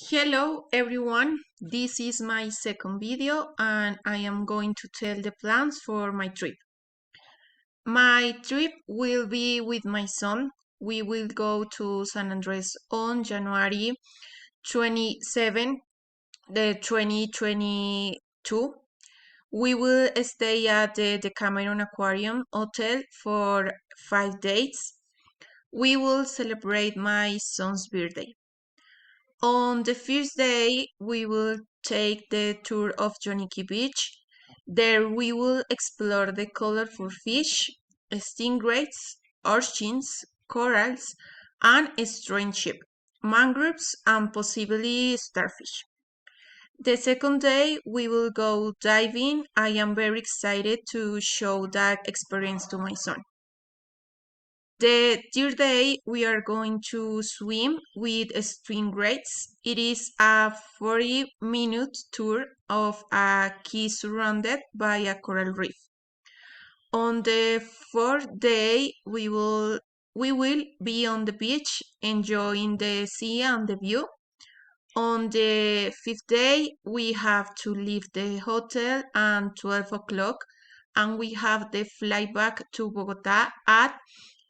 Hello everyone, this is my second video and I am going to tell the plans for my trip. My trip will be with my son. We will go to San Andres on January 27, the 2022. We will stay at the Decameron Aquarium Hotel for 5 days. We will celebrate my son's birthday. On the first day, we will take the tour of Joniki Beach. There we will explore the colorful fish, stingrays, urchins, corals, and strange ship, mangroves, and possibly starfish. The second day, we will go diving. I am very excited to show that experience to my son. The third day, we are going to swim with stingrays. It is a 40-minute tour of a key surrounded by a coral reef. On the fourth day, we will be on the beach enjoying the sea and the view. On the fifth day, we have to leave the hotel at 12 o'clock and we have the flight back to Bogota at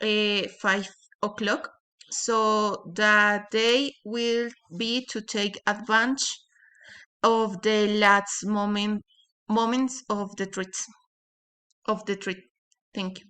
5 o'clock. So that day will be to take advantage of the last moments of the trip. Thank you.